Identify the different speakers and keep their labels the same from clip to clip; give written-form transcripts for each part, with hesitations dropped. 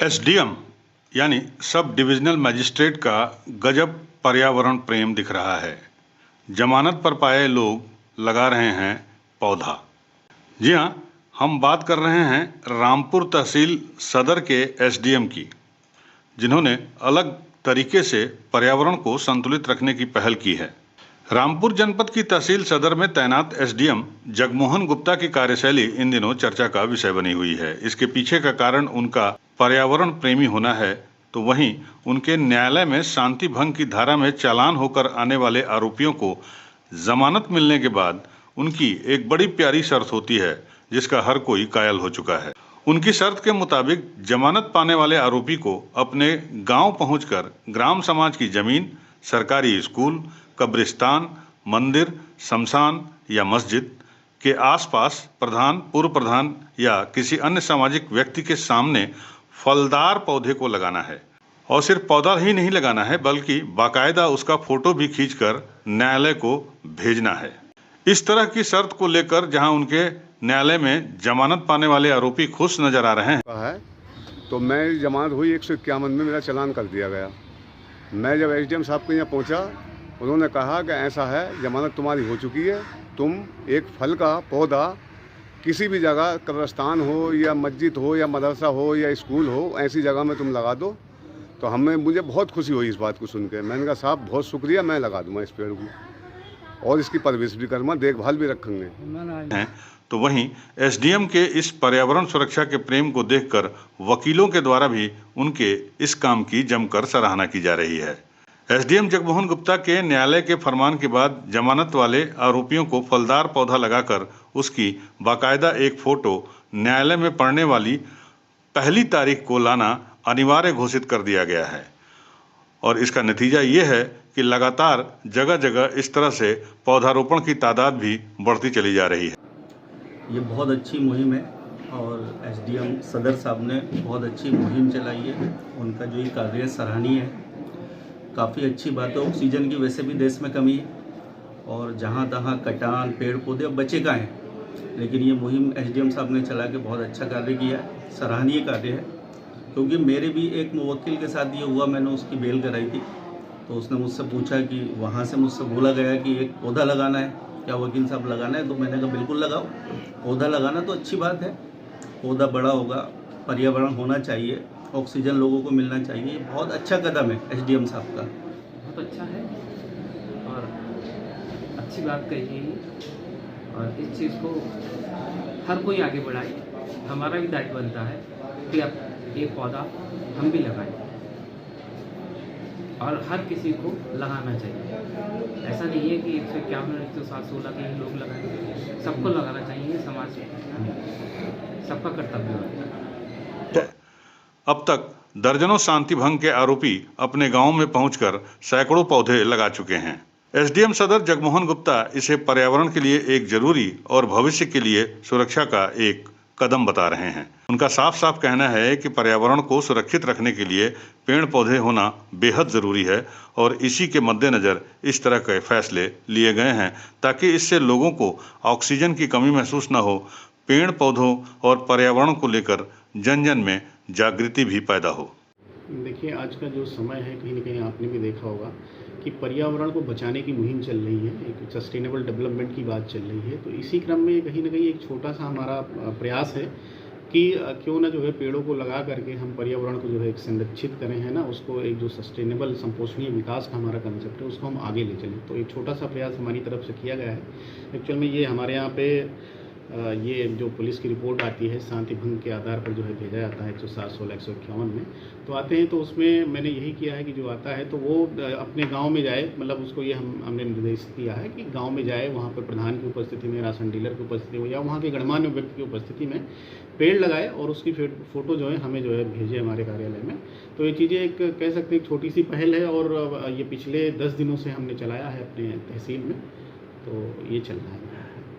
Speaker 1: SDM यानी sub divisional magistrate का गजब पर्यावरण प्रेम दिख रहा है। जमानत पर पाए लोग लगा रहे हैं पौधा। जी हाँ, हम बात कर रहे हैं रामपुर तहसील सदर के एसडीएम की, जिन्होंने अलग तरीके से पर्यावरण को संतुलित रखने की पहल की है। रामपुर जनपद की तहसील सदर में तैनात एसडीएम जगमोहन गुप्ता की कार्यशैली इन दिनों चर्चा का विषय बनी हुई है। इसके पीछे का कारण उनका पर्यावरण प्रेमी होना है, तो वहीं उनके न्यायालय में शांति भंग की धारा में चालान होकर आने वाले आरोपियों को जमानत मिलने के बाद उनकी एक बड़ी प्यारी शर्त होती है, जिसका हर कोई कायल हो चुका है। उनकी शर्त के मुताबिक जमानत पाने वाले आरोपी को अपने गांव पहुंचकर ग्राम समाज की जमीन, सरकारी स्कूल, कब्रिस्तान, मंदिर, शमशान या मस्जिद के आसपास प्रधान, पूर्व प्रधान या किसी अन्य सामाजिक व्यक्ति के सामने फलदार पौधे को लगाना है। और सिर्फ पौधा ही नहीं लगाना है, बल्कि बाकायदा उसका फोटो भी खींचकर न्यायालय को भेजना है। इस तरह की शर्त को लेकर जहां उनके न्यायालय में जमानत पाने वाले आरोपी खुश नजर आ रहे हैं,
Speaker 2: तो मैं जमानत हुई 151 में मेरा चालान कर दिया गया। मैं जब एसडीएम साहब के यहाँ पहुँचा, उन्होंने कहा कि ऐसा है, जमानत तुम्हारी हो चुकी है, तुम एक फल का पौधा किसी भी जगह, कब्रिस्तान हो या मस्जिद हो या मदरसा हो या स्कूल हो, ऐसी जगह में तुम लगा दो। तो मुझे बहुत खुशी हुई इस बात को सुन के। मैंने कहा साहब बहुत शुक्रिया, मैं लगा दूंगा इस पेड़ को और इसकी परवरिश भी करूँगा, देखभाल भी रखेंगे।
Speaker 1: तो वहीं एसडीएम के इस पर्यावरण सुरक्षा के प्रेम को देखकर वकीलों के द्वारा भी उनके इस काम की जमकर सराहना की जा रही है। एसडीएम जगमोहन गुप्ता के न्यायालय के फरमान के बाद जमानत वाले आरोपियों को फलदार पौधा लगाकर उसकी बाकायदा एक फोटो न्यायालय में पढ़ने वाली पहली तारीख को लाना अनिवार्य घोषित कर दिया गया है। और इसका नतीजा ये है कि लगातार जगह जगह इस तरह से पौधारोपण की तादाद भी बढ़ती चली जा रही है।
Speaker 3: ये बहुत अच्छी मुहिम है और एसडीएम सदर साहब ने बहुत अच्छी मुहिम चलाई है। उनका जो ये कार्य सराहनीय है, काफ़ी अच्छी बात है। ऑक्सीजन की वैसे भी देश में कमी है और जहाँ तहाँ कटान, पेड़ पौधे अब बचे कहाँ हैं, लेकिन ये मुहिम एसडीएम साहब ने चला के बहुत अच्छा कार्य किया है, सराहनीय कार्य है। क्योंकि मेरे भी एक मुवक्किल के साथ ये हुआ, मैंने उसकी बेल कराई थी, तो उसने मुझसे पूछा कि वहाँ से मुझसे बोला गया कि एक पौधा लगाना है, क्या वकील साहब लगाना है? तो मैंने कहा बिल्कुल लगाओ, पौधा लगाना तो अच्छी बात है, पौधा बड़ा होगा, पर्यावरण होना चाहिए, ऑक्सीजन लोगों को मिलना चाहिए। बहुत अच्छा कदम है एसडीएम साहब का,
Speaker 4: बहुत अच्छा है और अच्छी बात कही है। और इस चीज़ को हर कोई आगे बढ़ाए, हमारा भी दायित्व बनता है कि अब एक पौधा हम भी लगाएं और हर किसी को लगाना चाहिए। ऐसा नहीं है कि 151, 160 के ही लोग लगाएंगे, सबको लगाना चाहिए। समाज में सबका कर्तव्य है।
Speaker 1: अब तक दर्जनों शांति भंग के आरोपी अपने गांव में पहुंचकर सैकड़ों पौधे लगा चुके हैं। एसडीएम सदर जगमोहन गुप्ता इसे पर्यावरण के लिए एक जरूरी और भविष्य के लिए सुरक्षा का एक कदम बता रहे हैं। उनका साफ साफ कहना है कि पर्यावरण को सुरक्षित रखने के लिए पेड़ पौधे होना बेहद जरूरी है और इसी के मद्देनजर इस तरह के फैसले लिए गए हैं, ताकि इससे लोगों को ऑक्सीजन की कमी महसूस न हो। पेड़ पौधों और पर्यावरण को लेकर जन जन में जागृति भी पैदा हो।
Speaker 5: देखिए, आज का जो समय है, कहीं ना कहीं आपने भी देखा होगा कि पर्यावरण को बचाने की मुहिम चल रही है, एक सस्टेनेबल डेवलपमेंट की बात चल रही है। तो इसी क्रम में कहीं ना कहीं एक छोटा सा हमारा प्रयास है कि क्यों ना जो है पेड़ों को लगा करके हम पर्यावरण को जो है एक संरक्षित करें, है ना, उसको एक जो सस्टेनेबल संपोषणीय विकास का हमारा कंसेप्ट है उसको हम आगे ले चलें। तो एक छोटा सा प्रयास हमारी तरफ से किया गया है। एक्चुअल में ये हमारे यहाँ पे ये जो पुलिस की रिपोर्ट आती है शांति भंग के आधार पर जो है भेजा जाता है 160, 151 में तो आते हैं, तो उसमें मैंने यही किया है कि जो आता है तो वो अपने गांव में जाए, मतलब उसको ये हमने निर्देश दिया है कि गांव में जाए, वहां पर प्रधान की उपस्थिति में, राशन डीलर की उपस्थिति में या वहां के गणमान्य व्यक्ति की उपस्थिति में पेड़ लगाए और उसकी फोटो जो है हमें जो है भेजे हमारे कार्यालय में। तो ये चीज़ें एक कह सकते हैं एक छोटी सी पहल है और ये पिछले 10 दिनों से हमने चलाया है अपने तहसील में, तो ये चल रहा है।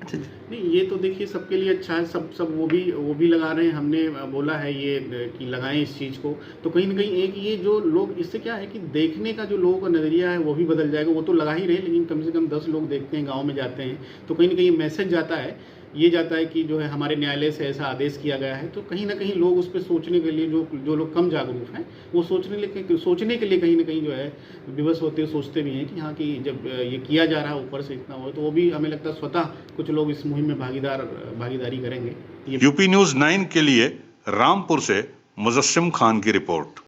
Speaker 5: नहीं, ये तो देखिए सबके लिए अच्छा है, सब वो भी लगा रहे हैं। हमने बोला है ये कि लगाएं इस चीज़ को, तो कहीं ना कहीं एक ये जो लोग, इससे क्या है कि देखने का जो लोगों का नज़रिया है वो भी बदल जाएगा। वो तो लगा ही रहे, लेकिन कम से कम 10 लोग देखते हैं, गांव में जाते हैं, तो कहीं ना कहीं मैसेज जाता है ये जाता है कि जो है हमारे न्यायालय से ऐसा आदेश किया गया है, तो कहीं ना कहीं लोग उस पर सोचने के लिए जो लोग कम जागरूक हैं वो सोचने के लिए कहीं ना कहीं जो है विवश होते सोचते भी हैं कि हाँ कि जब ये किया जा रहा है ऊपर से इतना हो, तो वो भी हमें लगता है स्वतः कुछ लोग इस मुहिम में भागीदारी करेंगे।
Speaker 1: यूपी न्यूज़ 9 के लिए रामपुर से मुजस्सिम खान की रिपोर्ट।